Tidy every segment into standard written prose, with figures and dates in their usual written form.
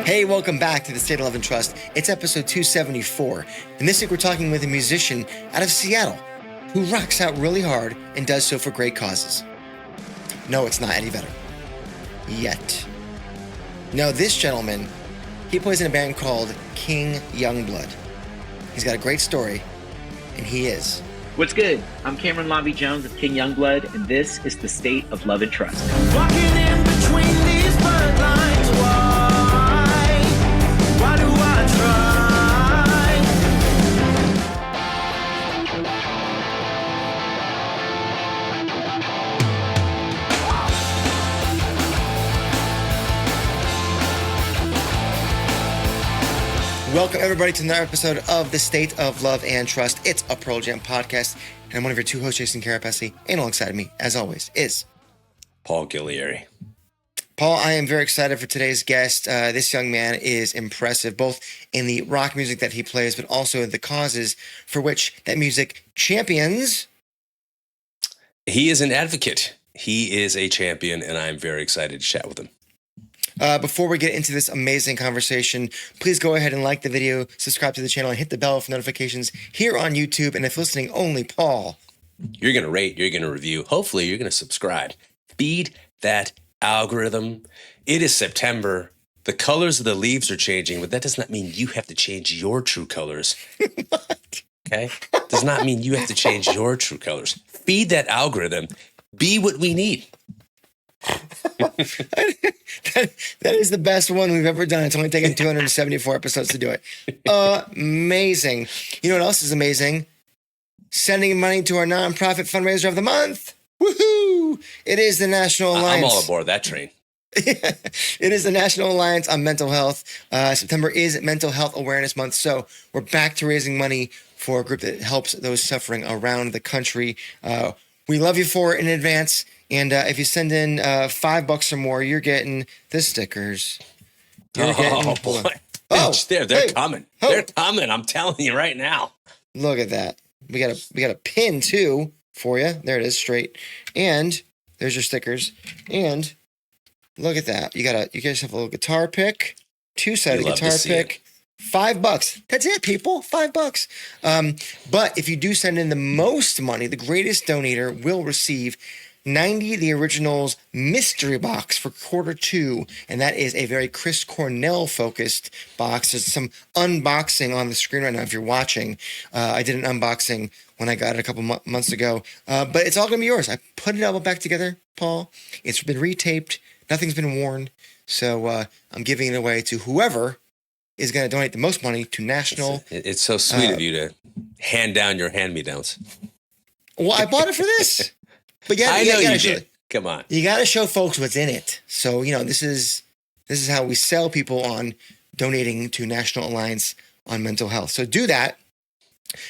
Hey, welcome back to the State of Love and Trust. It's episode 274, and this week we're talking with a musician out of Seattle who rocks out really hard and does so for great causes. No, it's not Eddie Vedder. Yet. No, this gentleman, he plays in a band called King Youngblood. He's got a great story, and he is. What's good? I'm Cameron Lavi-Jones of King Youngblood, and this is the State of Love and Trust. Walking in between these bird lines, why do I try? Welcome, everybody, to another episode of the State of Love and Trust. It's a Pearl Jam podcast, and I'm one of your two hosts, Jason Kerepesi, and alongside me, as always, is Paul Ghiglieri. Paul. I am very excited for today's guest. This young man is impressive, both in the rock music that he plays, but also in the causes for which that music champions. He is an advocate. He is a champion, and I'm very excited to chat with him. Before we get into this amazing conversation, please go ahead and like the video, subscribe to the channel, and hit the bell for notifications here on YouTube. And if listening only, Paul, You're going to rate, you're going to review. Hopefully, you're going to subscribe. Feed that algorithm. It is September. The colors of the leaves are changing, but that does not mean you have to change your true colors. What? Okay? Does not mean you have to change your true colors. Feed that algorithm. Be what we need. that is the best one we've ever done. It's only taken 274 episodes to do it. Amazing. You know what else is amazing? Sending money to our nonprofit fundraiser of the month. Woohoo! It is the National Alliance. I'm all aboard that train. It is the National Alliance on Mental Health. September is Mental Health Awareness Month, so we're back to raising money for a group that helps those suffering around the country. We love you for it in advance. And if you send in $5 or more, you're getting the stickers. You're getting, boy. Oh, they're hey. coming. Oh. They're coming. I'm telling you right now. Look at that. We got a pin too for you. There it is, straight. And there's your stickers. And look at that. You get yourself a little guitar pick, two-sided guitar pick. $5. That's it, people. $5. But if you do send in the most money, the greatest donator will receive 90 The Originals mystery box for Q2, and that is a very Chris Cornell focused box. There's some unboxing on the screen right now if you're watching. I did an unboxing when I got it a couple months ago, but it's all gonna be yours. I put it all back together, Paul. It's been retaped. Nothing's been worn, so I'm giving it away to whoever is going to donate the most money to National. It's so sweet of you to hand down your hand-me-downs. Well, I bought it for this. But yeah, I know you did. Come on. You got to show folks what's in it. So, this is how we sell people on donating to National Alliance on Mental Health. So do that.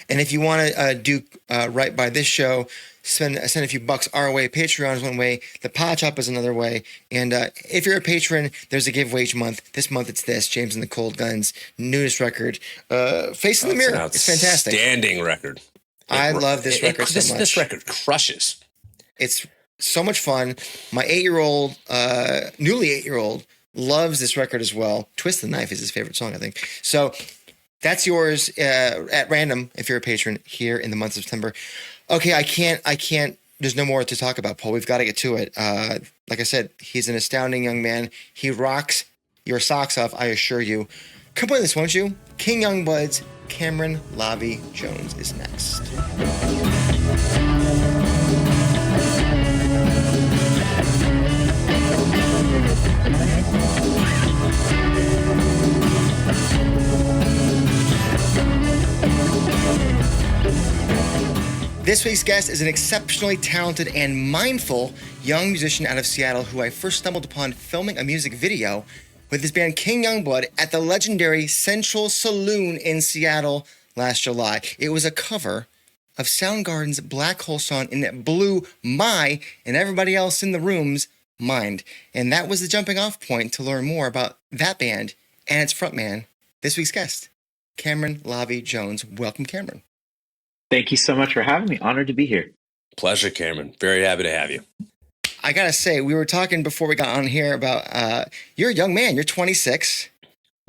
And if you want to do right by this show, send a few bucks our way. Patreon is one way. The Pod Shop is another way. And if you're a patron, there's a giveaway each month. This month it's this, James and the Cold Guns, newest record, Face in the Mirror. It's fantastic. Outstanding record. I love this record so much. This record crushes. It's so much fun. My 8-year-old, newly 8-year-old, loves this record as well. Twist the Knife is his favorite song, I think. So that's yours at random if you're a patron here in the month of September. Okay, I can't. There's no more to talk about, Paul. We've got to get to it. Like I said, he's an astounding young man. He rocks your socks off, I assure you. Come play this, won't you? King Youngblood's Cameron Lavi-Jones is next. This week's guest is an exceptionally talented and mindful young musician out of Seattle who I first stumbled upon filming a music video with his band King Youngblood at the legendary Central Saloon in Seattle last July. It was a cover of Soundgarden's Black Hole song, and it blew my and everybody else in the room's mind. And that was the jumping off point to learn more about that band and its frontman, this week's guest, Cameron Lavi-Jones. Welcome, Cameron. Thank you so much for having me. Honored to be here. Pleasure, Cameron. Very happy to have you. I gotta say, we were talking before we got on here about you're a young man. You're 26.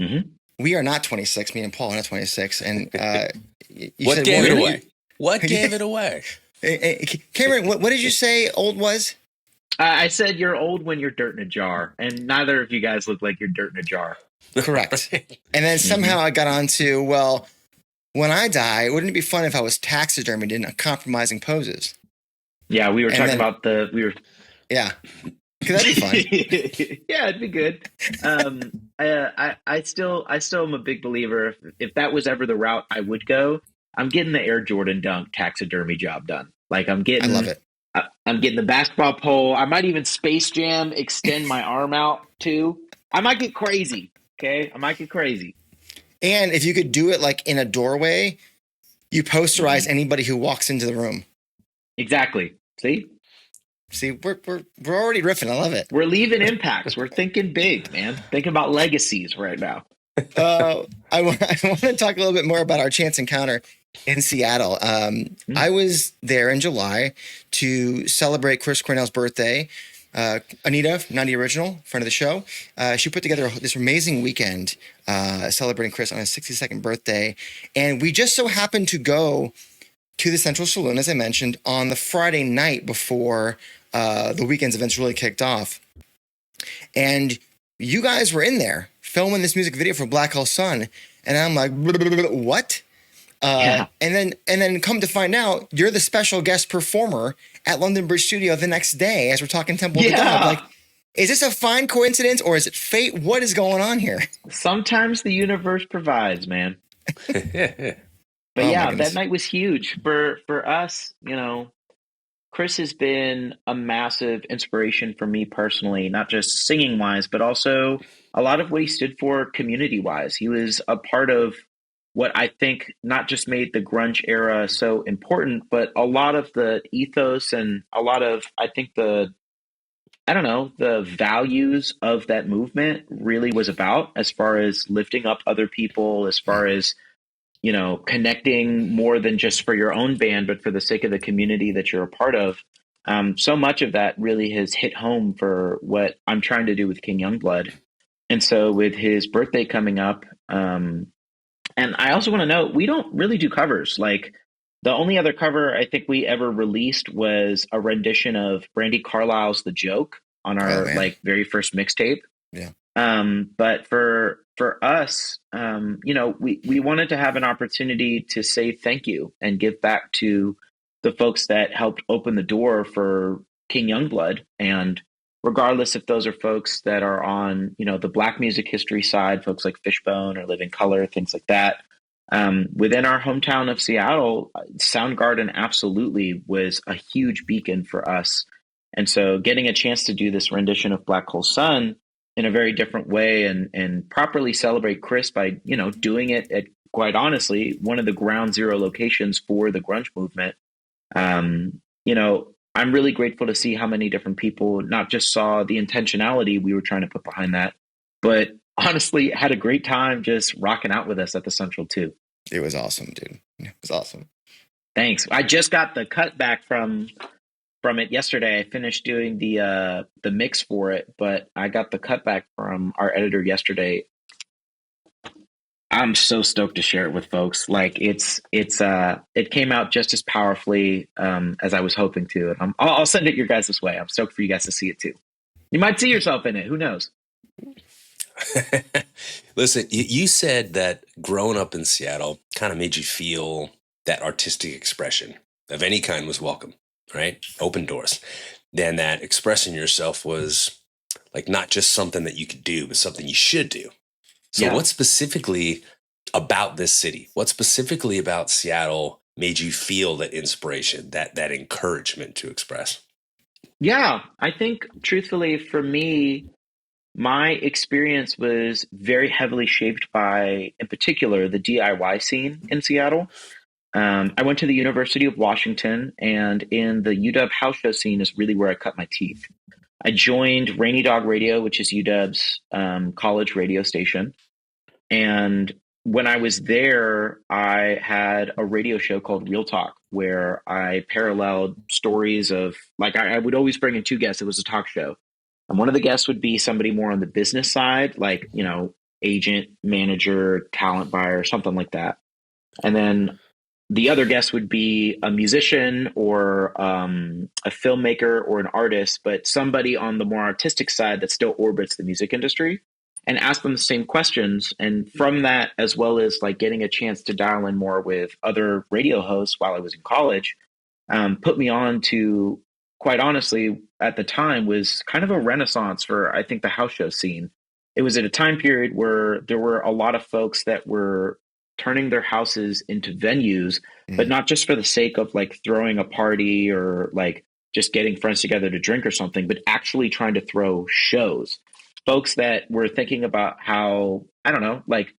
Mm-hmm. We are not 26. Me and Paul are not 26. And you What said, gave well, it really? away? What gave it away? Cameron, what did you say old was? I said you're old when you're dirt in a jar, and neither of you guys look like you're dirt in a jar. Correct. And then somehow I got on to, well, when I die, wouldn't it be fun if I was taxidermied in compromising poses? Yeah, we were And talking then- about Yeah. Could that be fun? Yeah, it'd be good. I still am a big believer. If that was ever the route I would go, I'm getting the Air Jordan dunk taxidermy job done. Like I'm getting, I love it. I'm getting the basketball pole. I might even Space Jam extend my arm out too. I might get crazy. Okay, I might get crazy. And if you could do it like in a doorway, you posterize anybody who walks into the room. Exactly. See, we're already riffing. I love it. We're leaving impacts. We're thinking big, man. Thinking about legacies right now. I want to talk a little bit more about our chance encounter in Seattle. I was there in July to celebrate Chris Cornell's birthday. Anita, 90 Original, friend of the show, she put together this amazing weekend celebrating Chris on his 62nd birthday. And we just so happened to go to the Central Saloon, as I mentioned, on the Friday night before the weekend's events really kicked off. And you guys were in there filming this music video for Black Hole Sun. And I'm like, what? Yeah. And then come to find out, you're the special guest performer at London Bridge Studio the next day as we're talking Temple of the Dog. Like, is this a fine coincidence or is it fate? What is going on here? Sometimes the universe provides, man. But Oh, my yeah, goodness. that night was huge for us. You know, Chris has been a massive inspiration for me personally, not just singing wise, but also a lot of what he stood for community wise. He was a part of what I think not just made the grunge era so important, but a lot of the ethos and a lot of, I think the values of that movement really was about, as far as lifting up other people, as far as, you know, connecting more than just for your own band, but for the sake of the community that you're a part of. So much of that really has hit home for what I'm trying to do with King Youngblood. And so with his birthday coming up, and I also want to note, we don't really do covers. Like the only other cover I think we ever released was a rendition of Brandi Carlile's The Joke on our very first mixtape. Yeah. But for us, you know, we wanted to have an opportunity to say thank you and give back to the folks that helped open the door for King Youngblood. And regardless if those are folks that are on, you know, the Black music history side, folks like Fishbone or Living Color, things like that. Within our hometown of Seattle, Soundgarden absolutely was a huge beacon for us. And so getting a chance to do this rendition of Black Hole Sun in a very different way and properly celebrate Chris by, you know, doing it at, quite honestly, one of the ground zero locations for the grunge movement. You know, I'm really grateful to see how many different people not just saw the intentionality we were trying to put behind that, but honestly had a great time just rocking out with us at the Central too. It was awesome, dude. It was awesome. Thanks. I just got the cut back from it yesterday. I finished doing the mix for it, but I got the cut back from our editor yesterday. I'm so stoked to share it with folks. Like it came out just as powerfully as I was hoping to. And I'll send it your guys' way. I'm stoked for you guys to see it too. You might see yourself in it. Who knows? Listen, you said that growing up in Seattle kind of made you feel that artistic expression of any kind was welcome, right? Open doors. Then that expressing yourself was like not just something that you could do, but something you should do. So what specifically about this city, what specifically about Seattle made you feel that inspiration, that encouragement to express? Yeah, I think truthfully for me, my experience was very heavily shaped by, in particular, the DIY scene in Seattle. I went to the University of Washington, and in the UW house show scene is really where I cut my teeth. I joined Rainy Dog Radio, which is UW's college radio station. And when I was there, I had a radio show called Real Talk, where I paralleled stories of, like, I would always bring in two guests. It was a talk show. And one of the guests would be somebody more on the business side, like, you know, agent, manager, talent buyer, something like that. And then the other guest would be a musician or a filmmaker or an artist, but somebody on the more artistic side that still orbits the music industry, and ask them the same questions. And from that, as well as like getting a chance to dial in more with other radio hosts while I was in college, put me on to, quite honestly, at the time was kind of a renaissance for, I think, the house show scene. It was at a time period where there were a lot of folks that were turning their houses into venues, but not just for the sake of like throwing a party or like just getting friends together to drink or something, but actually trying to throw shows. Folks that were thinking about how, I don't know, like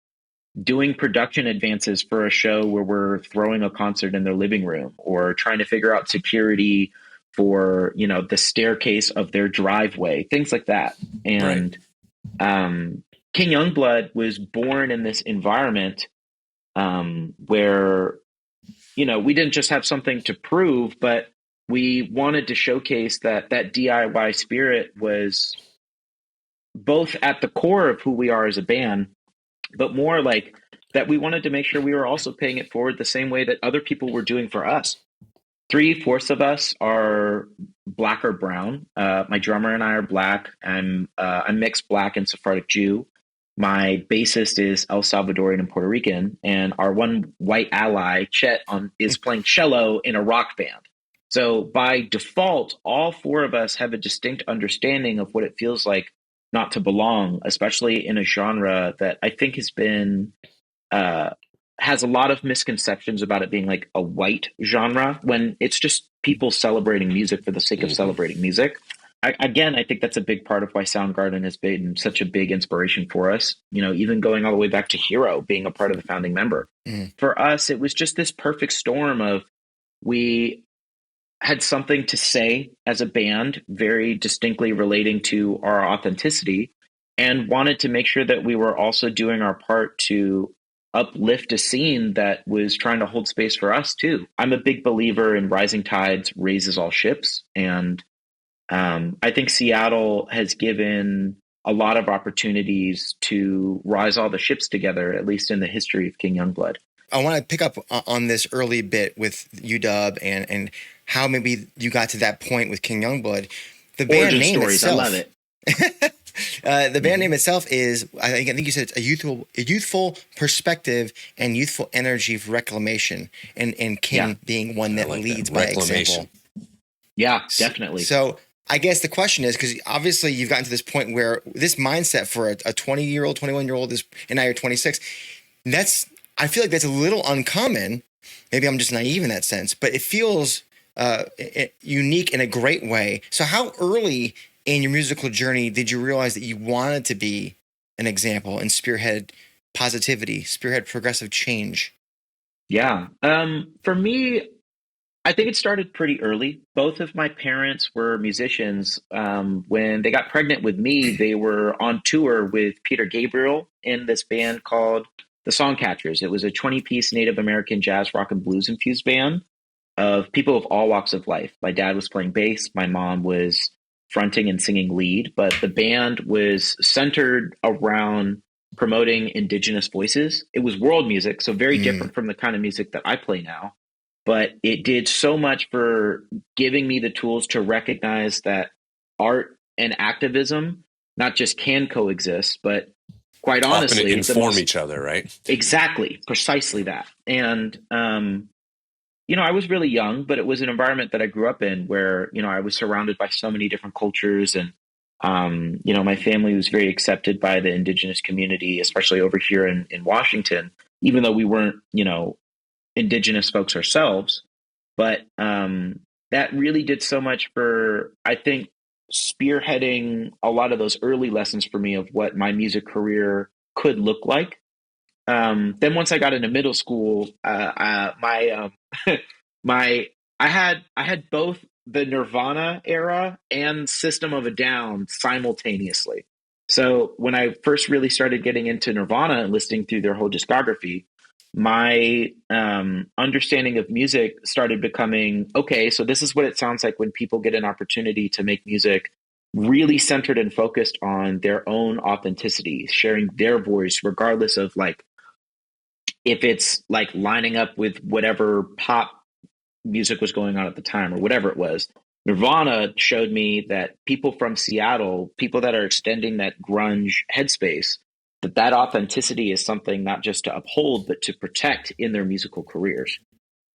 doing production advances for a show where we're throwing a concert in their living room, or trying to figure out security for, you know, the staircase of their driveway, things like that. And King Youngblood was born in this environment where, you know, we didn't just have something to prove, but we wanted to showcase that DIY spirit was both at the core of who we are as a band, but more like that we wanted to make sure we were also paying it forward the same way that other people were doing for us. 3/4 of us are black or brown. My drummer and I are black. I'm mixed black and Sephardic Jew. My bassist is El Salvadorian and Puerto Rican, and our one white ally, Chet, is playing cello in a rock band. So by default, all 4 of us have a distinct understanding of what it feels like not to belong, especially in a genre that I think has been has a lot of misconceptions about it being like a white genre, when it's just people celebrating music for the sake of celebrating music. I think that's a big part of why Soundgarden has been such a big inspiration for us. You know, even going all the way back to Hero being a part of the founding member. For us, it was just this perfect storm of, we had something to say as a band, very distinctly relating to our authenticity, and wanted to make sure that we were also doing our part to uplift a scene that was trying to hold space for us too. I'm a big believer in rising tides raises all ships. And I think Seattle has given a lot of opportunities to rise all the ships together, at least in the history of King Youngblood. I want to pick up on this early bit with UW and how maybe you got to that point with King Youngblood. The band Origin name stories, itself, I love it. The band name itself is, I think you said it's a youthful perspective and youthful energy of reclamation, and King being one that leads by example. Yeah, definitely. So I guess the question is, because obviously you've gotten to this point where this mindset for a 20-year-old, 21-year-old is, and now you're 26. I feel like that's a little uncommon. Maybe I'm just naive in that sense, but it feels unique in a great way. So how early in your musical journey did you realize that you wanted to be an example and spearhead positivity, spearhead progressive change? Yeah. For me, I think it started pretty early. Both of my parents were musicians. When they got pregnant with me, they were on tour with Peter Gabriel in this band called the Songcatchers. It was a 20-piece Native American jazz, rock, and blues infused band of people of all walks of life. My dad was playing bass. My mom was fronting and singing lead, but the band was centered around promoting indigenous voices. It was world music, so very different from the kind of music that I play now. But it did so much for giving me the tools to recognize that art and activism not just can coexist, but quite honestly, often inform each other, right? Exactly, precisely that. And I was really young, but it was an environment that I grew up in where, I was surrounded by so many different cultures. And, my family was very accepted by the indigenous community, especially over here in Washington, even though we weren't, indigenous folks ourselves. But that really did so much for, I think, spearheading a lot of those early lessons for me of what my music career could look like. Then once I got into middle school, I had both the Nirvana era and System of a Down simultaneously. So when I first really started getting into Nirvana and listening through their whole discography, my understanding of music started becoming, okay, so this is what it sounds like when people get an opportunity to make music really centered and focused on their own authenticity, sharing their voice, regardless of like if it's like lining up with whatever pop music was going on at the time or whatever it was. Nirvana showed me that people from Seattle, people that are extending that grunge headspace, that authenticity is something not just to uphold, but to protect in their musical careers.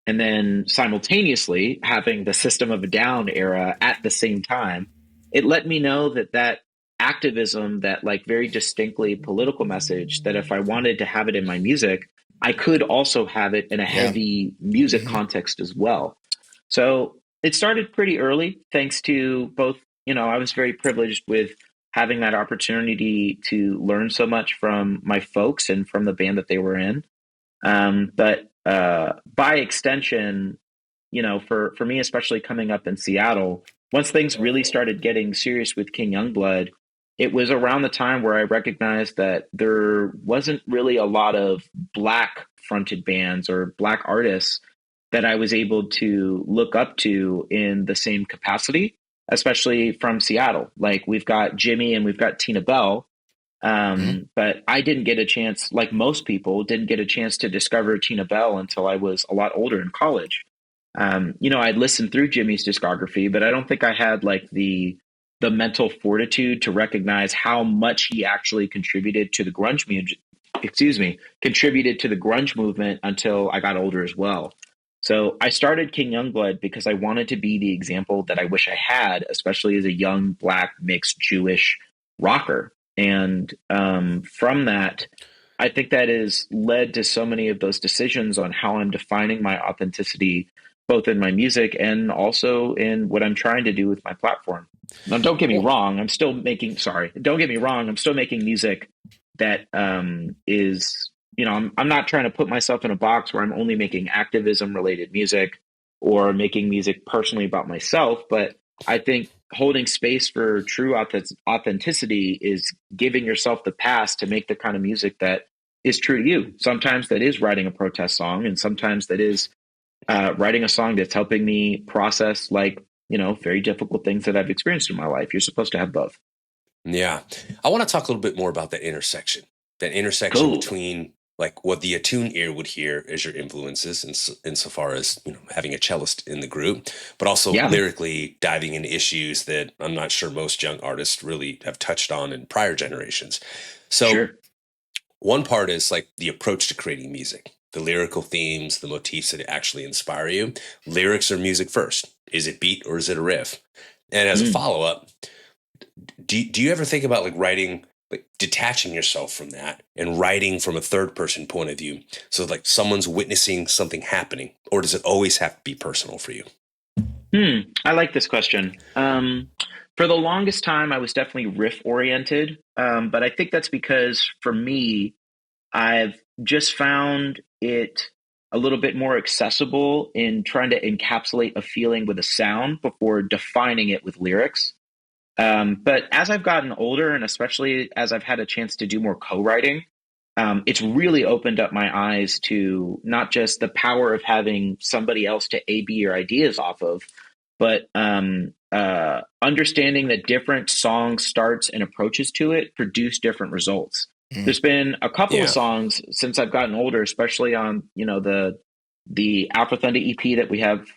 And then simultaneously having the System of a Down era at the same time, it let me know that activism, that like very distinctly political message, that if I wanted to have it in my music, I could also have it in a heavy music context as well. So it started pretty early, thanks to both, I was very privileged with having that opportunity to learn so much from my folks and from the band that they were in. But by extension, for me, especially coming up in Seattle, once things really started getting serious with King Youngblood, it was around the time where I recognized that there wasn't really a lot of Black fronted bands or Black artists that I was able to look up to in the same capacity, especially from Seattle. Like we've got Jimmy and we've got Tina Bell. But I didn't get a chance, like most people, didn't get a chance to discover Tina Bell until I was a lot older in college. I'd listened through Jimmy's discography, but I don't think I had like the mental fortitude to recognize how much he actually contributed to the grunge contributed to the grunge movement until I got older as well. So I started King Youngblood because I wanted to be the example that I wish I had, especially as a young Black mixed Jewish rocker. And from that, I think that has led to so many of those decisions on how I'm defining my authenticity, both in my music and also in what I'm trying to do with my platform. Now, don't get me wrong. I'm still making music that is, I'm not trying to put myself in a box where I'm only making activism related music or making music personally about myself. But I think holding space for true authenticity is giving yourself the pass to make the kind of music that is true to you. Sometimes that is writing a protest song, and sometimes that is writing a song that's helping me process very difficult things that I've experienced in my life. You're supposed to have both. Yeah. I want to talk a little bit more about that intersection Cool. between like what the attuned ear would hear as your influences insofar as, having a cellist in the group, but also lyrically diving into issues that I'm not sure most young artists really have touched on in prior generations. So one part is like the approach to creating music, the lyrical themes, the motifs that actually inspire you. Lyrics or music first? Is it beat or is it a riff? And as a follow-up, do you ever think about like writing, like detaching yourself from that and writing from a third person point of view? So like someone's witnessing something happening, or does it always have to be personal for you? I like this question. For the longest time, I was definitely riff oriented. But I think that's because for me, I've just found it a little bit more accessible in trying to encapsulate a feeling with a sound before defining it with lyrics. But as I've gotten older, and especially as I've had a chance to do more co-writing, it's really opened up my eyes to not just the power of having somebody else to A/B your ideas off of, but understanding that different song starts and approaches to it produce different results. There's been a couple of songs since I've gotten older, especially on the Alpha Thunder EP that we have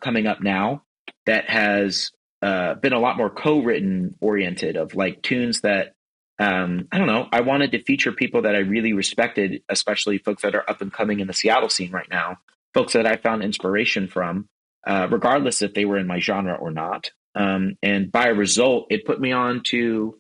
coming up now, that has been a lot more co-written oriented, of like tunes that I don't know, I wanted to feature people that I really respected, especially folks that are up and coming in the Seattle scene right now, folks that I found inspiration from, regardless if they were in my genre or not. And by result, it put me on to,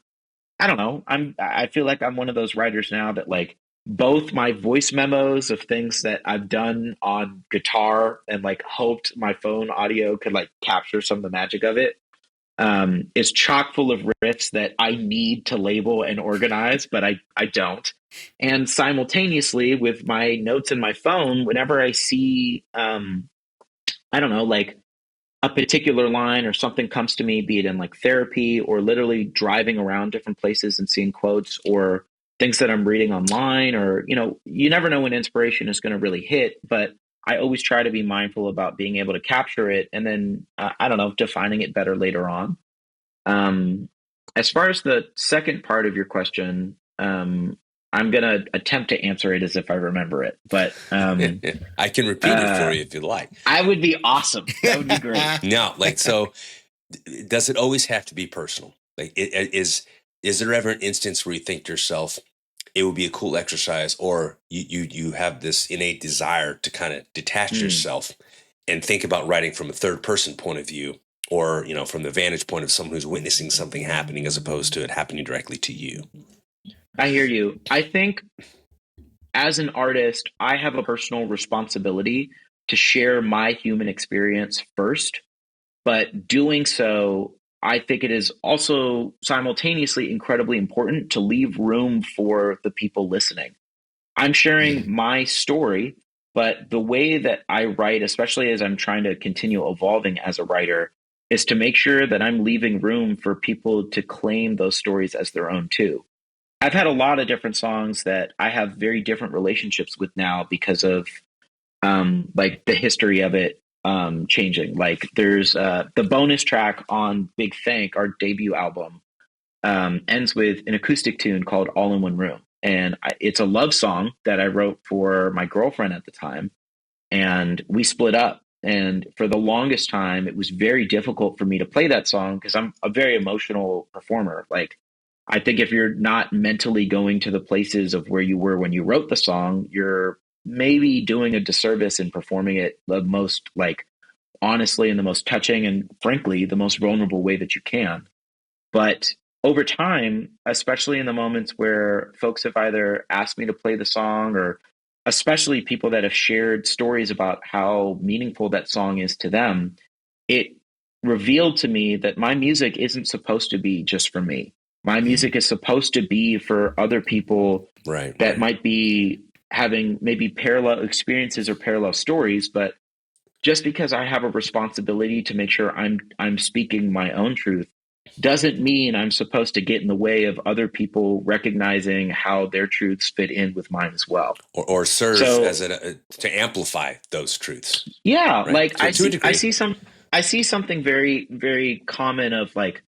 I don't know, I feel like I'm one of those writers now that like both my voice memos of things that I've done on guitar and like hoped my phone audio could like capture some of the magic of it, is chock full of riffs that I need to label and organize, but I don't. And simultaneously with my notes in my phone, whenever I see, I don't know, like a particular line or something comes to me, be it in like therapy or literally driving around different places and seeing quotes or things that I'm reading online, or, you never know when inspiration is going to really hit, but I always try to be mindful about being able to capture it and then, I don't know, defining it better later on. As far as the second part of your question, I'm going to attempt to answer it as if I remember it, but I can repeat it for you if you'd like. I would be awesome. That would be great. No, like, so does it always have to be personal? Like, is there ever an instance where you think to yourself, it would be a cool exercise, or you have this innate desire to kind of detach yourself and think about writing from a third person point of view, or, you know, from the vantage point of someone who's witnessing something happening as opposed to it happening directly to you? I hear you. I think as an artist, I have a personal responsibility to share my human experience first, but doing so, I think it is also simultaneously incredibly important to leave room for the people listening. I'm sharing my story, but the way that I write, especially as I'm trying to continue evolving as a writer, is to make sure that I'm leaving room for people to claim those stories as their own too. I've had a lot of different songs that I have very different relationships with now because of like the history of it changing. Like there's the bonus track on Big Thank, our debut album, ends with an acoustic tune called All in One Room. And it's a love song that I wrote for my girlfriend at the time. And we split up. And for the longest time, it was very difficult for me to play that song because I'm a very emotional performer. Like, I think if you're not mentally going to the places of where you were when you wrote the song, you're maybe doing a disservice in performing it the most, like, honestly, and the most touching and frankly, the most vulnerable way that you can. But over time, especially in the moments where folks have either asked me to play the song, or especially people that have shared stories about how meaningful that song is to them, it revealed to me that my music isn't supposed to be just for me. My music is supposed to be for other people that might be having maybe parallel experiences or parallel stories, but just because I have a responsibility to make sure I'm speaking my own truth doesn't mean I'm supposed to get in the way of other people recognizing how their truths fit in with mine as well, or serve as to amplify those truths. Yeah, right? like To I see something very, very common of like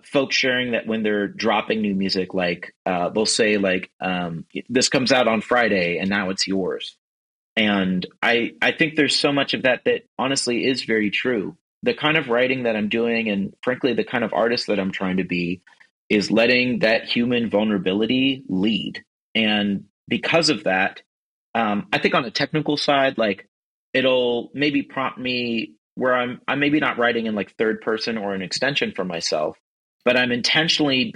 folks sharing that when they're dropping new music, like they'll say like this comes out on Friday and now it's yours. And I think there's so much of that honestly is very true. The kind of writing that I'm doing, and frankly, the kind of artist that I'm trying to be, is letting that human vulnerability lead. And because of that, I think on a technical side, like it'll maybe prompt me where I'm maybe not writing in like third person or an extension for myself, but I'm intentionally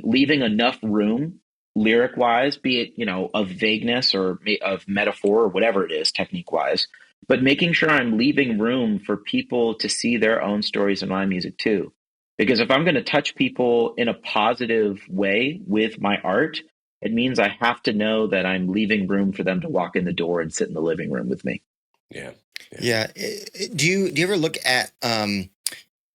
leaving enough room lyric wise, be it, you know, of vagueness or of metaphor or whatever it is technique wise, but making sure I'm leaving room for people to see their own stories in my music too. Because if I'm going to touch people in a positive way with my art, it means I have to know that I'm leaving room for them to walk in the door and sit in the living room with me. Yeah. Do you ever look at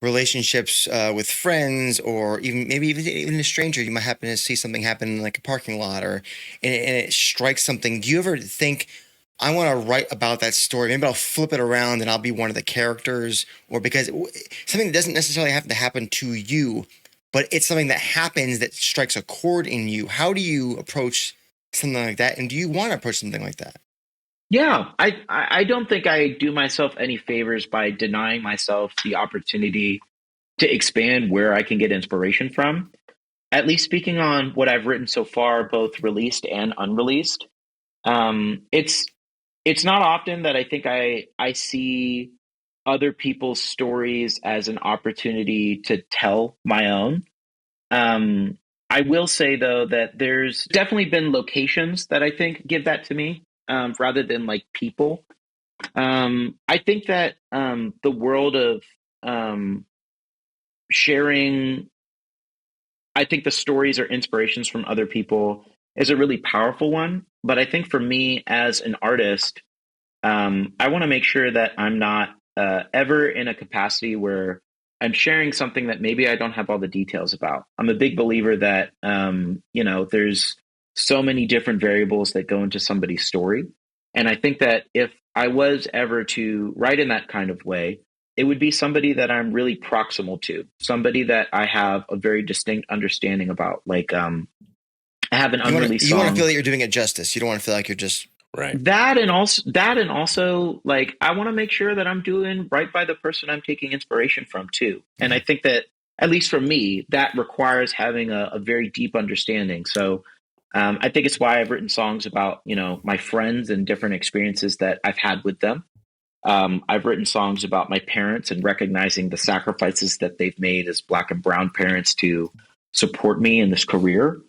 relationships with friends, or even a stranger? You might happen to see something happen in like a parking lot, and it strikes something. Do you ever think, I want to write about that story? Maybe I'll flip it around and I'll be one of the characters, or because something that doesn't necessarily have to happen to you, but it's something that happens that strikes a chord in you. How do you approach something like that? And do you want to approach something like that? Yeah, I don't think I do myself any favors by denying myself the opportunity to expand where I can get inspiration from. At least speaking on what I've written so far, both released and unreleased, it's not often that I think I see other people's stories as an opportunity to tell my own. I will say though that there's definitely been locations that I think give that to me, rather than like people. I think that the world of sharing, I think the stories or inspirations from other people is a really powerful one. But I think for me as an artist, I want to make sure that I'm not ever in a capacity where I'm sharing something that maybe I don't have all the details about. I'm a big believer that, you know, there's so many different variables that go into somebody's story. And I think that if I was ever to write in that kind of way, it would be somebody that I'm really proximal to, somebody that I have a very distinct understanding about. Like, I have an unreleased you want to song. feel that you're doing it justice. You don't want to feel like you're just Right. That and also like I want to make sure that I'm doing right by the person I'm taking inspiration from too. And I think that at least for me, that requires having a very deep understanding. So I think it's why I've written songs about, you know, my friends and different experiences that I've had with them. I've written songs about my parents and recognizing the sacrifices that they've made as Black and brown parents to support me in this career.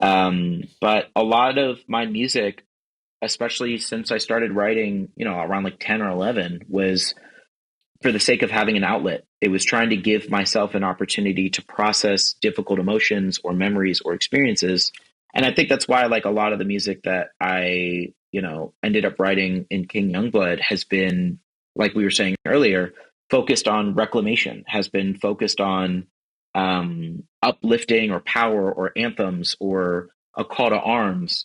But a lot of my music, especially since I started writing, you know, around like 10 or 11, was for the sake of having an outlet. It was trying to give myself an opportunity to process difficult emotions or memories or experiences. And I think that's why, like, a lot of the music that I, you know, ended up writing in King Youngblood has been, like we were saying earlier, focused on reclamation, has been focused on uplifting or power or anthems or a call to arms.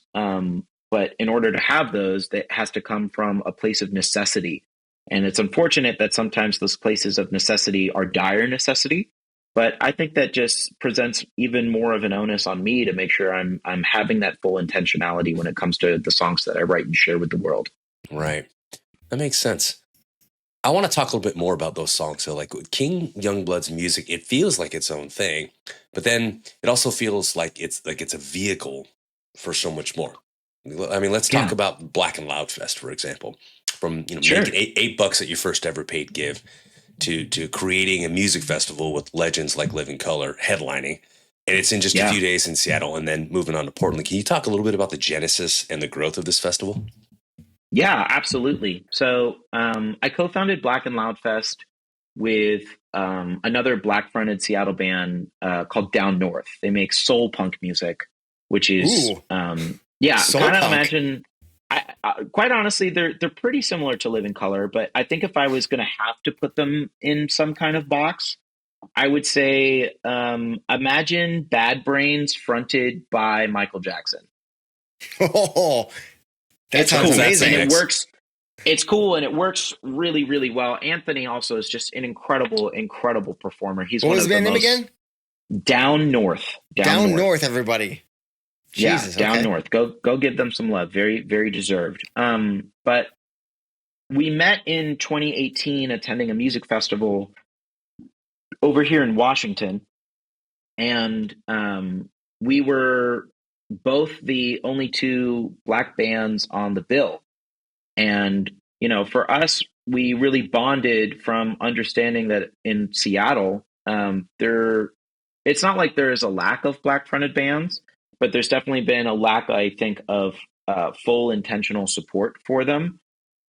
But in order to have those, that has to come from a place of necessity. And it's unfortunate that sometimes those places of necessity are dire necessity. But I think that just presents even more of an onus on me to make sure I'm having that full intentionality when it comes to the songs that I write and share with the world. Right. That makes sense. I want to talk a little bit more about those songs. So, like with King Youngblood's music, it feels like its own thing, but then it also feels like it's a vehicle for so much more. I mean, let's talk about Black and Loud Fest, for example. From, you know, Sure. making $8 at your first ever paid give to creating a music festival with legends like Living Color headlining, and it's in just a few days in Seattle, and then moving on to Portland. Can you talk a little bit about the genesis and the growth of this festival? Yeah, absolutely. So I co-founded Black and Loud Fest with another Black-fronted Seattle band called Down North. They make soul punk music, which is Ooh. kind Soul of punk. imagine. Quite honestly, they're pretty similar to Living Color, but I think if I was going to have to put them in some kind of box, I would say imagine Bad Brains fronted by Michael Jackson. Oh, that It's sounds cool. amazing. And it works. It's cool, and it works really, really well. Anthony also is just an incredible, incredible performer. He's What one was of the the band name most again? Down North. Down North, everybody. Jesus, Down okay. North. Go give them some love. Very, very deserved. But we met in 2018 attending a music festival over here in Washington, and we were both the only two Black bands on the bill. And, you know, for us, we really bonded from understanding that in Seattle, it's not like there is a lack of Black fronted bands, but there's definitely been a lack, I think, of full intentional support for them,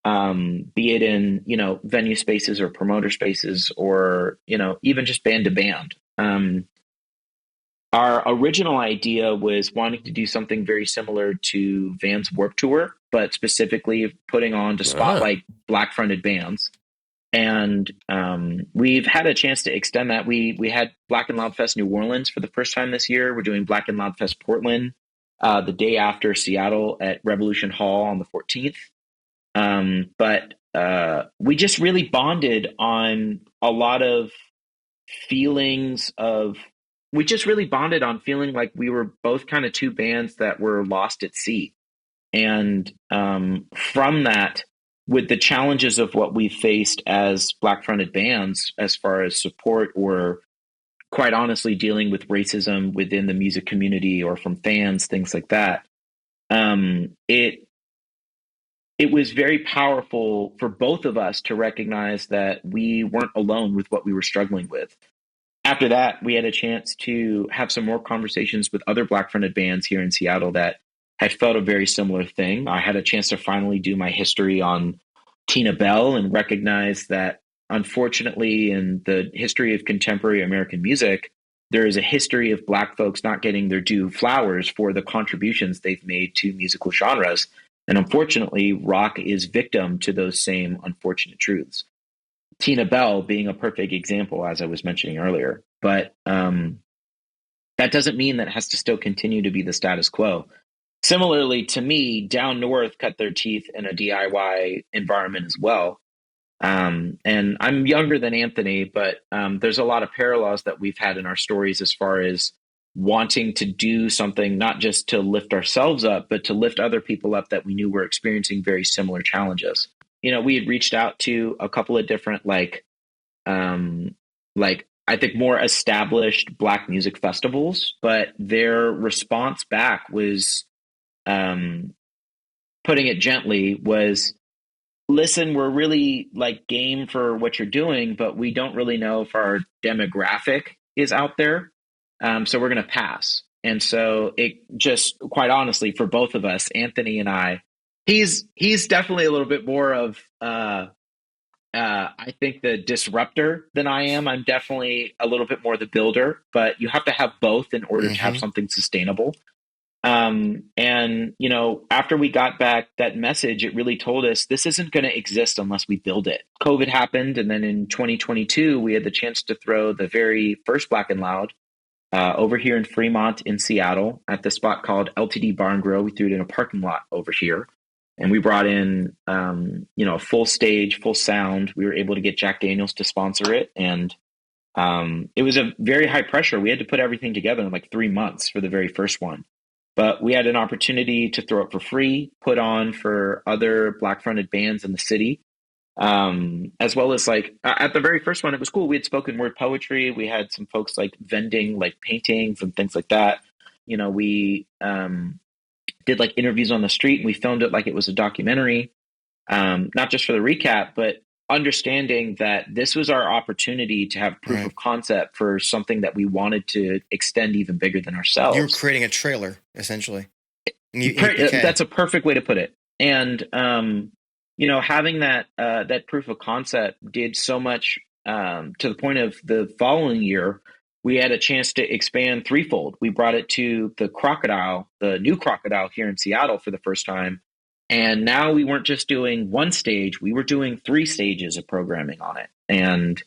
be it in, you know, venue spaces or promoter spaces or, you know, even just band to band. Our original idea was wanting to do something very similar to Vans Warped Tour, but specifically putting on to spotlight Black fronted bands. And we've had a chance to extend that. We had Black and Loud Fest New Orleans for the first time this year. We're doing Black and Loud Fest Portland the day after Seattle at Revolution Hall on the 14th. But we just really bonded on a lot of feelings of, we just really bonded on feeling like we were both kind of two bands that were lost at sea. And from that, with the challenges of what we faced as Black fronted bands, as far as support or quite honestly dealing with racism within the music community or from fans, things like that, it was very powerful for both of us to recognize that we weren't alone with what we were struggling with. After that, we had a chance to have some more conversations with other Black fronted bands here in Seattle that had felt a very similar thing. I had a chance to finally do my history on Tina Bell and recognize that, unfortunately, in the history of contemporary American music, there is a history of Black folks not getting their due flowers for the contributions they've made to musical genres. And unfortunately, rock is victim to those same unfortunate truths. Tina Bell being a perfect example, as I was mentioning earlier. But that doesn't mean that it has to still continue to be the status quo. Similarly, to me, Down North cut their teeth in a DIY environment as well. And I'm younger than Anthony, but there's a lot of parallels that we've had in our stories as far as wanting to do something, not just to lift ourselves up, but to lift other people up that we knew were experiencing very similar challenges. We had reached out to a couple of different, like I think more established Black music festivals, but their response back was, putting it gently, was, listen, we're really like game for what you're doing, but we don't really know if our demographic is out there. So we're going to pass. And so it just, quite honestly, for both of us, Anthony and I, he's definitely a little bit more of, I think, the disruptor than I am. I'm definitely a little bit more the builder, but you have to have both in order to have something sustainable. And, after we got back that message, it really told us this isn't going to exist unless we build it. COVID happened. And then in 2022, we had the chance to throw the very first Black and Loud over here in Fremont in Seattle at the spot called LTD Bar and Grill. We threw it in a parking lot over here. And we brought in, a full stage, full sound. We were able to get Jack Daniels to sponsor it. And it was a very high pressure. We had to put everything together in like 3 months for the very first one. But we had an opportunity to throw it for free, put on for other Black-fronted bands in the city, as well as at the very first one, it was cool. We had spoken word poetry. We had some folks like vending like paintings and things like that. We did like interviews on the street, and we filmed it like it was a documentary, not just for the recap, but understanding that this was our opportunity to have proof of concept for something that we wanted to extend even bigger than ourselves. You were creating a trailer, essentially. That's a perfect way to put it. And, having that proof of concept did so much to the point of the following year, we had a chance to expand threefold. We brought it to the new Crocodile here in Seattle for the first time. And now we weren't just doing one stage, we were doing 3 stages of programming on it. And,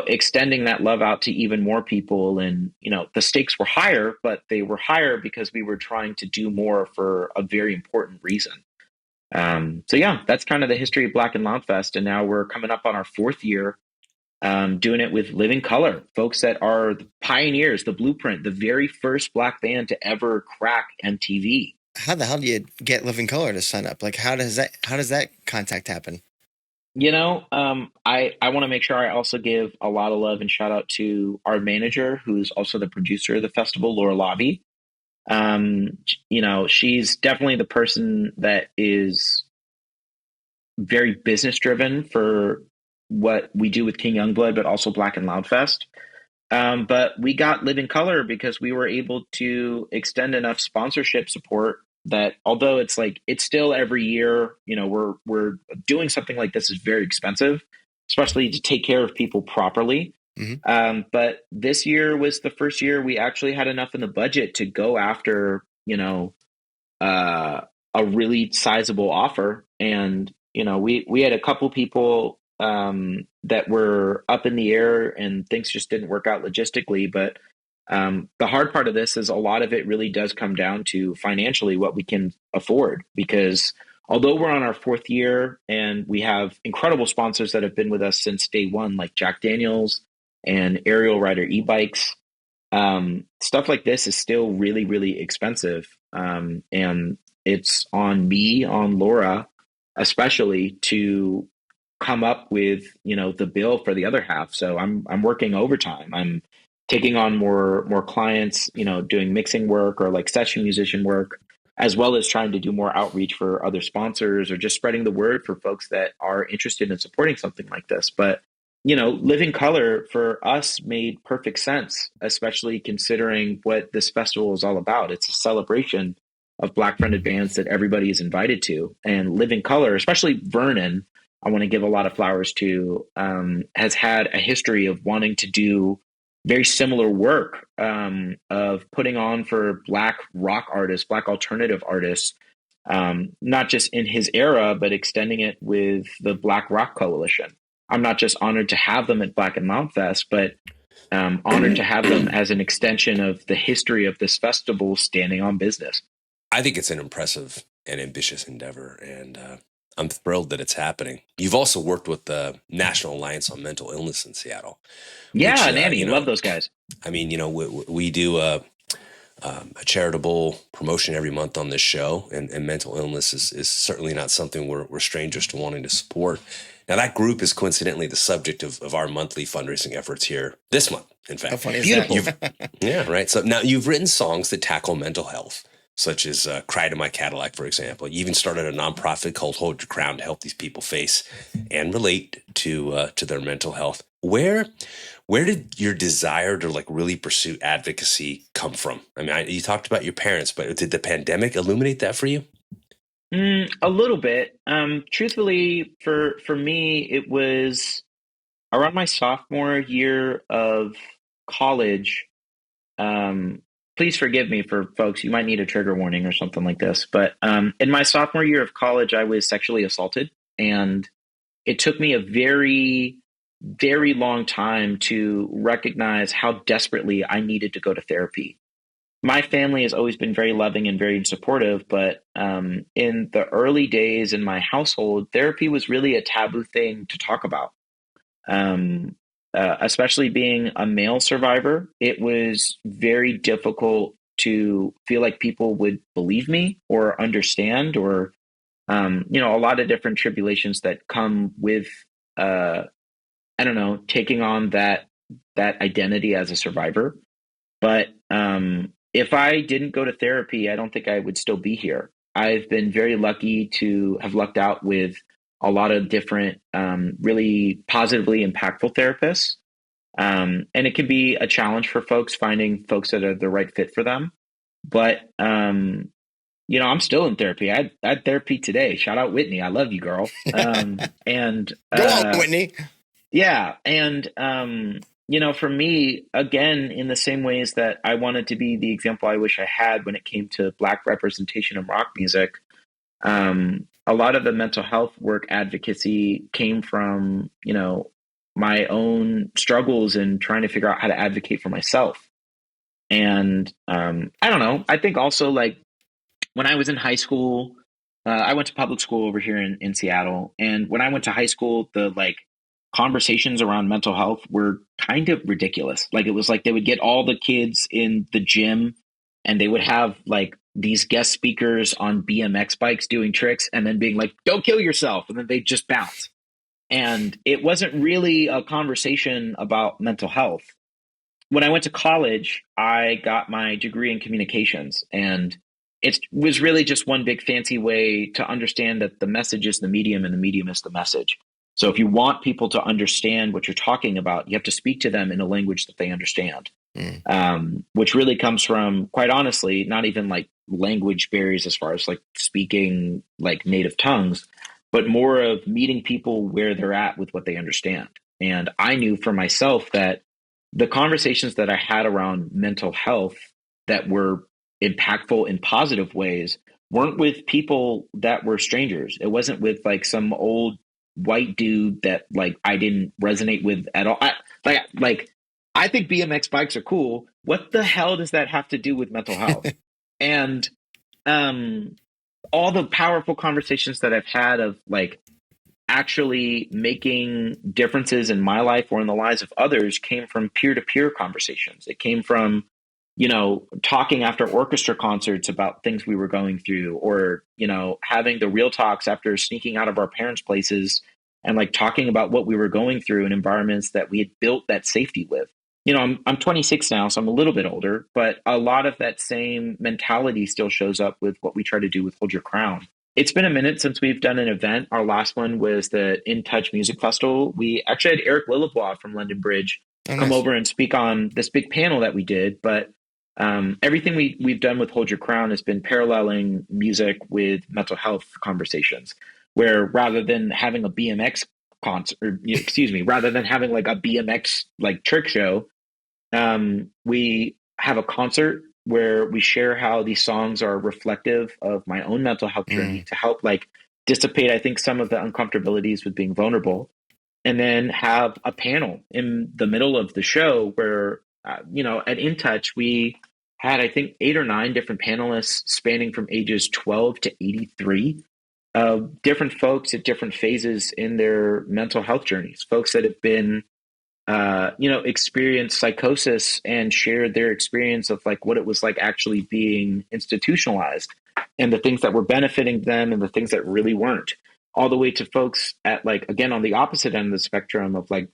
extending that love out to even more people. And, the stakes were higher, but they were higher because we were trying to do more for a very important reason. So yeah, that's kind of the history of Black and Loud Fest. And now we're coming up on our 4th year, doing it with Living Color, folks that are the pioneers, the blueprint, the very first Black band to ever crack MTV. How the hell do you get Living Color to sign up? Like, how does that contact happen? I want to make sure I also give a lot of love and shout out to our manager, who's also the producer of the festival, Laura Lavi. She's definitely the person that is very business driven for what we do with King Youngblood, but also Black and Loud Fest. But we got Living Color because we were able to extend enough sponsorship support that, although it's still every year, we're doing something like this is very expensive, especially to take care of people properly. But this year was the first year we actually had enough in the budget to go after, a really sizable offer. And, we had a couple people that were up in the air and things just didn't work out logistically. But the hard part of this is a lot of it really does come down to financially what we can afford, because although we're on our 4th year and we have incredible sponsors that have been with us since day one, like Jack Daniels and Aerial Rider e-bikes, stuff like this is still really, really expensive. And it's on me, on Laura, especially, to come up with, the bill for the other half. So I'm working overtime. I'm taking on more clients, doing mixing work or like session musician work, as well as trying to do more outreach for other sponsors or just spreading the word for folks that are interested in supporting something like this. But, Living Color for us made perfect sense, especially considering what this festival is all about. It's a celebration of Black-fronted bands that everybody is invited to. And Living Color, especially Vernon, I want to give a lot of flowers to, has had a history of wanting to do very similar work, of putting on for Black rock artists, Black alternative artists, not just in his era, but extending it with the Black Rock Coalition. I'm not just honored to have them at Black and Loud Fest, but honored to have them as an extension of the history of this festival standing on business. I think it's an impressive and ambitious endeavor. And I'm thrilled that it's happening. You've also worked with the National Alliance on Mental Illness in Seattle. Yeah, Which, Nanny, love those guys. I mean, we do a charitable promotion every month on this show, and mental illness is certainly not something we're strangers to wanting to support. Now, that group is coincidentally the subject of our monthly fundraising efforts here this month, in fact. How funny is Beautiful. that? Yeah, right. So now you've written songs that tackle mental health, such as Cry to My Cadillac, for example. You even started a nonprofit called Hold Your Crown to help these people face and relate to their mental health. Where did your desire to like really pursue advocacy come from? I mean, you talked about your parents, but did the pandemic illuminate that for you? A little bit. Truthfully, for me, it was around my sophomore year of college. Please forgive me for folks. You might need a trigger warning or something like this. But in my sophomore year of college, I was sexually assaulted, and it took me a very, very long time to recognize how desperately I needed to go to therapy. My family has always been very loving and very supportive, but in the early days in my household, therapy was really a taboo thing to talk about. Especially being a male survivor, it was very difficult to feel like people would believe me or understand, or a lot of different tribulations that come with I don't know, taking on that identity as a survivor. But if I didn't go to therapy, I don't think I would still be here. I've been very lucky to have lucked out with a lot of different really positively impactful therapists. And it can be a challenge for folks finding folks that are the right fit for them. But, I'm still in therapy. I had therapy today. Shout out Whitney. I love you, girl. And Go on, Whitney. yeah. And, for me, again, in the same ways that I wanted to be the example I wish I had when it came to Black representation in rock music, a lot of the mental health work advocacy came from, my own struggles and trying to figure out how to advocate for myself. And I don't know. I think also, like, when I was in high school, I went to public school over here in Seattle. And when I went to high school, the conversations around mental health were kind of ridiculous. Like, it was like they would get all the kids in the gym and they would have like these guest speakers on BMX bikes doing tricks and then being like, don't kill yourself. And then they just bounce. And it wasn't really a conversation about mental health. When I went to college, I got my degree in communications, and it was really just one big fancy way to understand that the message is the medium and the medium is the message. So if you want people to understand what you're talking about, you have to speak to them in a language that they understand, which really comes from, quite honestly, not even like language barriers as far as like speaking like native tongues, but more of meeting people where they're at with what they understand. And I knew for myself that the conversations that I had around mental health that were impactful in positive ways weren't with people that were strangers. It wasn't with like some old white dude that like I didn't resonate with at all. I think BMX bikes are cool. What the hell does that have to do with mental health? And all the powerful conversations that I've had of like actually making differences in my life or in the lives of others came from peer-to-peer conversations. It came from, talking after orchestra concerts about things we were going through, or, having the real talks after sneaking out of our parents' places and like talking about what we were going through in environments that we had built that safety with. I'm 26 now, so I'm a little bit older, but a lot of that same mentality still shows up with what we try to do with Hold Your Crown. It's been a minute since we've done an event. Our last one was the In Touch Music Festival. We actually had Eric Lillebois from London Bridge come over and speak on this big panel that we did. But everything we've done with Hold Your Crown has been paralleling music with mental health conversations, where rather than having a BMX concert, rather than having like a BMX like trick show, we have a concert where we share how these songs are reflective of my own mental health journey to help like dissipate, I think, some of the uncomfortabilities with being vulnerable, and then have a panel in the middle of the show where, at In Touch, we had, I think, 8 or 9 different panelists spanning from ages 12 to 83. different folks at different phases in their mental health journeys, folks that have been experienced psychosis and shared their experience of like what it was like actually being institutionalized and the things that were benefiting them and the things that really weren't, all the way to folks at like, again, on the opposite end of the spectrum of like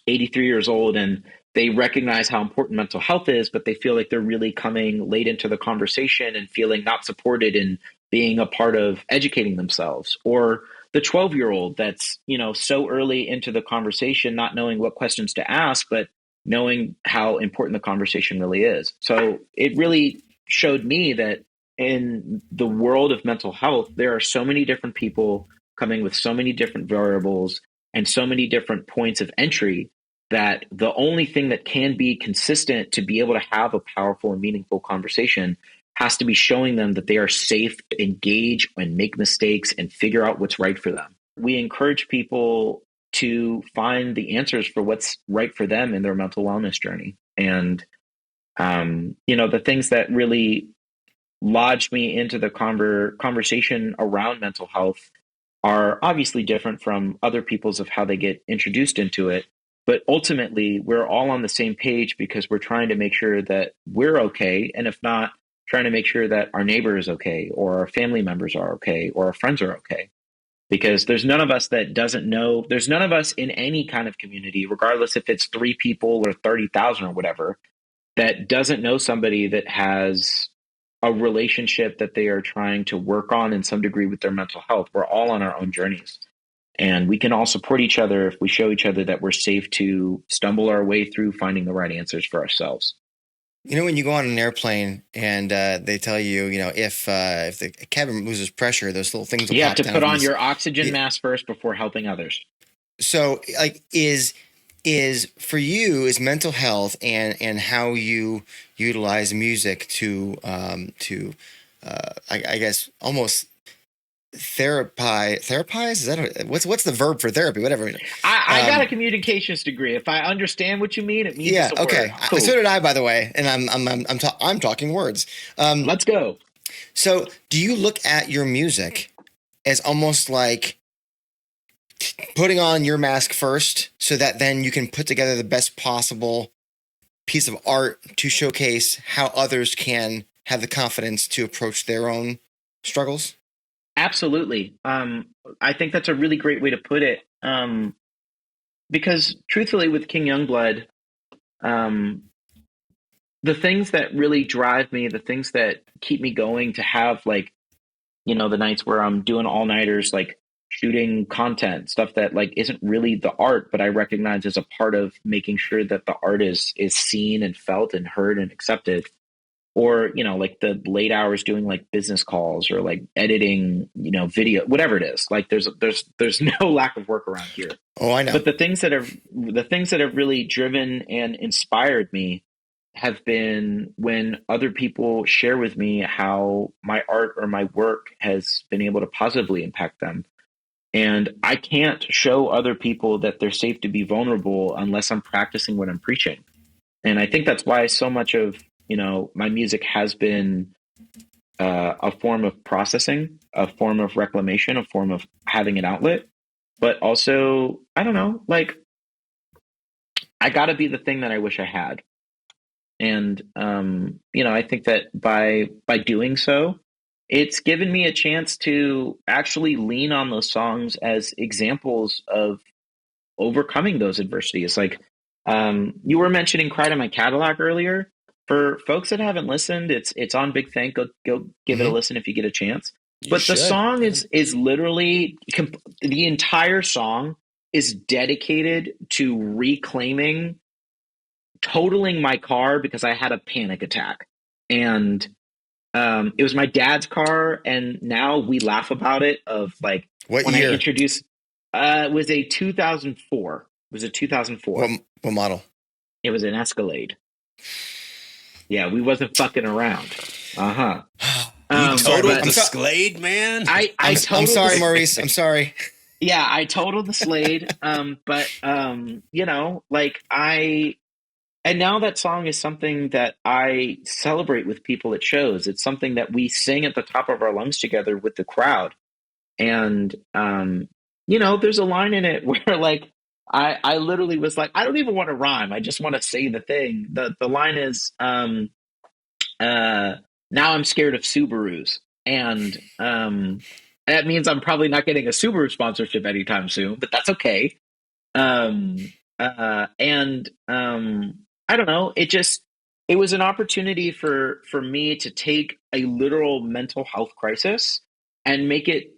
83 years old and they recognize how important mental health is, but they feel like they're really coming late into the conversation and feeling not supported in being a part of educating themselves. Or the 12-year-old that's, so early into the conversation, not knowing what questions to ask, but knowing how important the conversation really is. So it really showed me that in the world of mental health, there are so many different people coming with so many different variables and so many different points of entry that the only thing that can be consistent to be able to have a powerful and meaningful conversation has to be showing them that they are safe to engage and make mistakes and figure out what's right for them. We encourage people to find the answers for what's right for them in their mental wellness journey. And, the things that really lodged me into the conversation around mental health are obviously different from other people's of how they get introduced into it. But ultimately, we're all on the same page because we're trying to make sure that we're okay. And if not, trying to make sure that our neighbor is okay, or our family members are okay, or our friends are okay. Because there's none of us that doesn't know, there's none of us in any kind of community, regardless if it's 3 people or 30,000 or whatever, that doesn't know somebody that has a relationship that they are trying to work on in some degree with their mental health. We're all on our own journeys. And we can all support each other if we show each other that we're safe to stumble our way through finding the right answers for ourselves. When you go on an airplane and they tell you, if the cabin loses pressure, those little things will You have pop to down put from on this- your oxygen mask first before helping others. So, like, is for you is mental health and how you utilize music to I guess almost therapize is that what's the verb for therapy, whatever. I got a communications degree. If I understand what you mean, it means Yeah, it's a okay. word. Cool. So did I, by the way, and I'm talking words. Let's go. So do you look at your music as almost like putting on your mask first so that then you can put together the best possible piece of art to showcase how others can have the confidence to approach their own struggles? Absolutely. I think that's a really great way to put it. Because truthfully, with King Youngblood, the things that really drive me, the things that keep me going to have like, the nights where I'm doing all-nighters, like shooting content, stuff that like isn't really the art, but I recognize as a part of making sure that the art is seen and felt and heard and accepted. Or, like the late hours doing like business calls or like editing, video, whatever it is. Like there's no lack of work around here. Oh, I know. But the things that have really driven and inspired me have been when other people share with me how my art or my work has been able to positively impact them. And I can't show other people that they're safe to be vulnerable unless I'm practicing what I'm preaching. And I think that's why so much of, my music has been a form of processing, a form of reclamation, a form of having an outlet. But also, I don't know, like, I got to be the thing that I wish I had. And, I think that by doing so, it's given me a chance to actually lean on those songs as examples of overcoming those adversities. Like, you were mentioning Cried in My Cadillac earlier. For folks that haven't listened, it's on Big Thank. Go give it a listen if you get a chance. But the song is literally the entire song is dedicated to reclaiming, totaling my car because I had a panic attack, and it was my dad's car, and now we laugh about it. Of like What when year? I introduced, it was a 2004. It was a 2004. What model? It was an Escalade. Yeah, we wasn't fucking around. You totaled but- the Slade, man. I'm totaled sorry, the- Maurice. I'm sorry. Yeah, I totaled the Slade. But and now that song is something that I celebrate with people at shows. It's something that we sing at the top of our lungs together with the crowd. And there's a line in it where like I literally was like, I don't even want to rhyme. I just want to say the thing. The line is now I'm scared of Subarus. And that means I'm probably not getting a Subaru sponsorship anytime soon, but that's okay. Um, and I don't know. It was an opportunity for me to take a literal mental health crisis and make it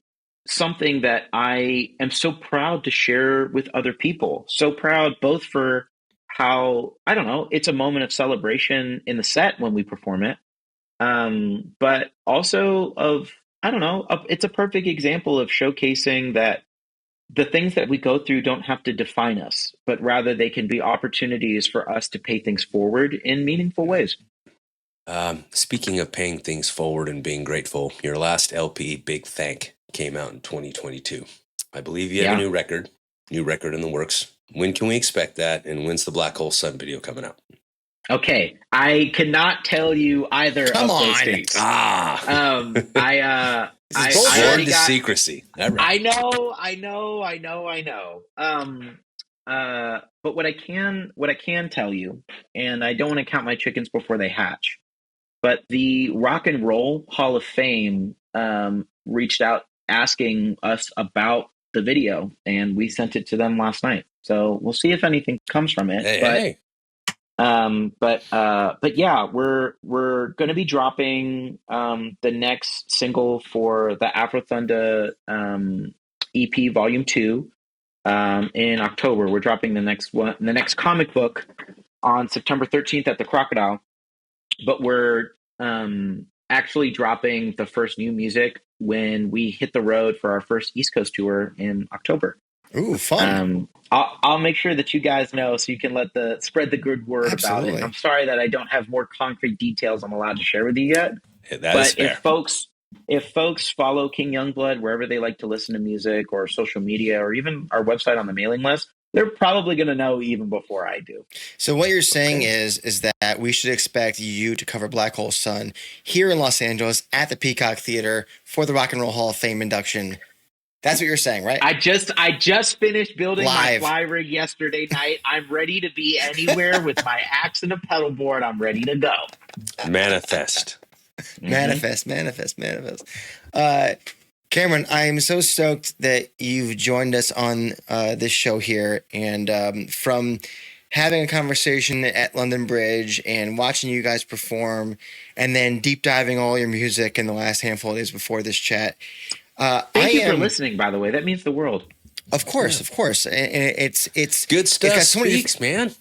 something that I am so proud to share with other people. So proud both for how, I don't know, it's a moment of celebration in the set when we perform it. But also of, I don't know, it's a perfect example of showcasing that the things that we go through don't have to define us, but rather they can be opportunities for us to pay things forward in meaningful ways. Speaking of paying things forward and being grateful, your last LP, Big Thank, came out in 2022. I believe you have a new record in the works. When can we expect that? And when's the Black Hole Sun video coming out? Okay, I cannot tell you either of those dates. I already got secrecy. Right. I know. But what I can tell you, and I don't want to count my chickens before they hatch, but the Rock and Roll Hall of Fame reached out asking us about the video, and we sent it to them last night. So we'll see if anything comes from it. Hey. But yeah, we're going to be dropping the next single for the Afro Thunder EP Volume 2 in October. We're dropping the next comic book on September 13th at the Crocodile. But we're actually dropping the first new music when we hit the road for our first East Coast tour in October. Ooh, fun. I'll make sure that you guys know so you can spread the good word about it. I'm sorry that I don't have more concrete details I'm allowed to share with you yet. But if folks follow King Youngblood wherever they like to listen to music or social media or even our website on the mailing list, they're probably going to know even before I do. So what you're saying is that we should expect you to cover Black Hole Sun here in Los Angeles at the Peacock Theater for the Rock and Roll Hall of Fame induction. That's what you're saying, right? I just finished building my fly rig yesterday night. I'm ready to be anywhere with my axe and a pedal board. I'm ready to go. Manifest. Manifest. Cameron, I am so stoked that you've joined us on this show here. And from having a conversation at London Bridge and watching you guys perform and then deep diving all your music in the last handful of days before this chat. Thank you for listening, by the way. That means the world. Of course. And it's good stuff. It's got so many man.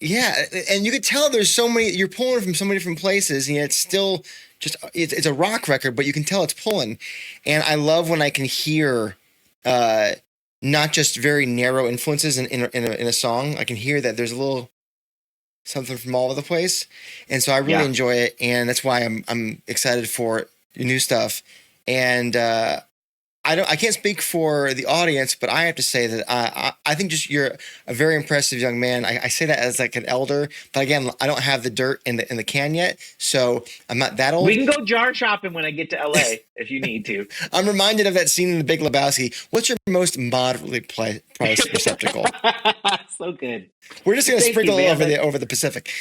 Yeah, and you could tell there's so many. You're pulling from so many different places, and yet it's still just it's a rock record, but you can tell it's pulling. And I love when I can hear not just very narrow influences in a song. I can hear that there's a little something from all over the place, and so I really enjoy it, and that's why I'm excited for your new stuff. And I can't speak for the audience, but I have to say that I think just you're a very impressive young man. I say that as like an elder, but again, I don't have the dirt in the can yet, so I'm not that old. We can go jar shopping when I get to LA if you need to. I'm reminded of that scene in The Big Lebowski. What's your most moderately priced receptacle? So good. We're just gonna sprinkle over the Pacific.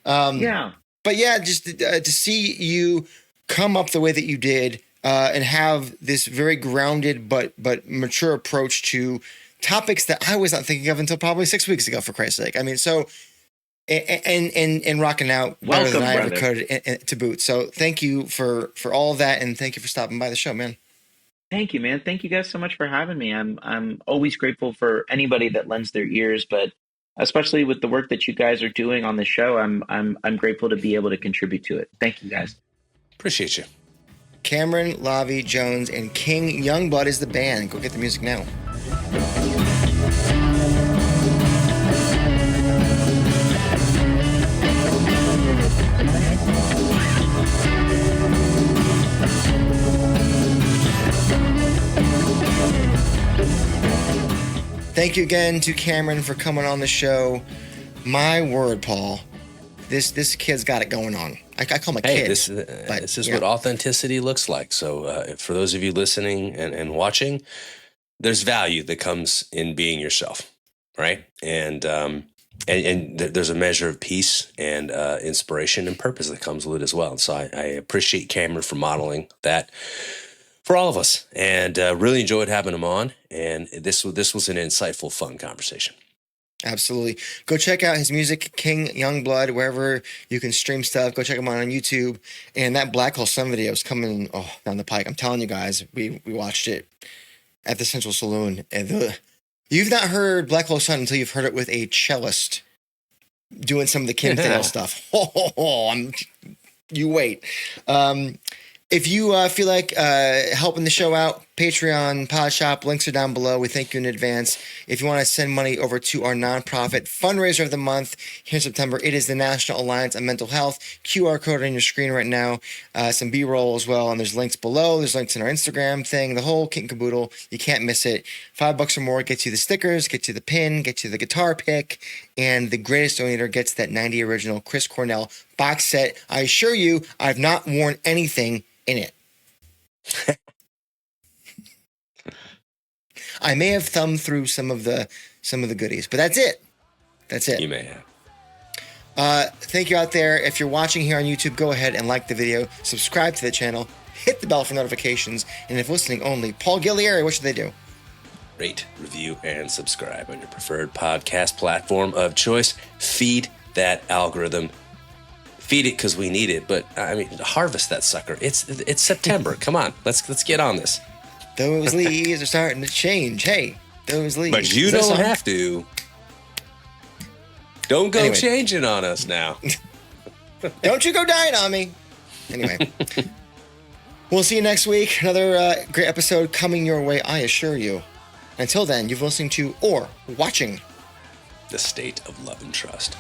But yeah, just to see you come up the way that you did. And have this very grounded but mature approach to topics that I was not thinking of until probably 6 weeks ago, for Christ's sake. I mean, so and rocking out better than I ever could to boot. So thank you for all of that, and thank you for stopping by the show, man. Thank you, man. Thank you guys so much for having me. I'm always grateful for anybody that lends their ears, but especially with the work that you guys are doing on the show, I'm grateful to be able to contribute to it. Thank you, guys. Appreciate you. Cameron, Lavi-Jones, and King Youngblood is the band. Go get the music now. Thank you again to Cameron for coming on the show. My word, Paul, this kid's got it going on. I call my Hey, kids. this is what authenticity looks like. So for those of you listening and watching, there's value that comes in being yourself, right? And there's a measure of peace and inspiration and purpose that comes with it as well. And so I appreciate Cameron for modeling that for all of us, and really enjoyed having him on. And this was an insightful, fun conversation. Absolutely. Go check out his music, King Youngblood, wherever you can stream stuff. Go check him out on YouTube. And that Black Hole Sun video is coming down the pike. I'm telling you guys, we watched it at the Central Saloon. And you've not heard Black Hole Sun until you've heard it with a cellist doing some of the Kim Thale stuff. You wait. If you feel like helping the show out, Patreon, Pod Shop, links are down below. We thank you in advance. If you want to send money over to our nonprofit fundraiser of the month here in September, it is the National Alliance on Mental Health. QR code on your screen right now. Some B-roll as well, and there's links below. There's links in our Instagram thing, the whole kit and caboodle. You can't miss it. $5 or more gets you the stickers, gets you the pin, gets you the guitar pick, and the greatest donator gets that 90 original Chris Cornell box set. I assure you, I've not worn anything in it. I may have thumbed through some of the goodies, but that's it. You may have. Thank you out there. If you're watching here on YouTube, go ahead and like the video, subscribe to the channel, hit the bell for notifications, and if listening only, Paul Ghiglieri, what should they do? Rate, review, and subscribe on your preferred podcast platform of choice. Feed that algorithm. Feed it because we need it, but I mean, harvest that sucker. It's September. Come on, let's get on this. Those leaves are starting to change. Hey, those leaves. But you don't have to. Don't go changing on us now. Don't you go dying on me. Anyway, we'll see you next week. Another great episode coming your way, I assure you. Until then, you've been listening to or watching The State of Love and Trust.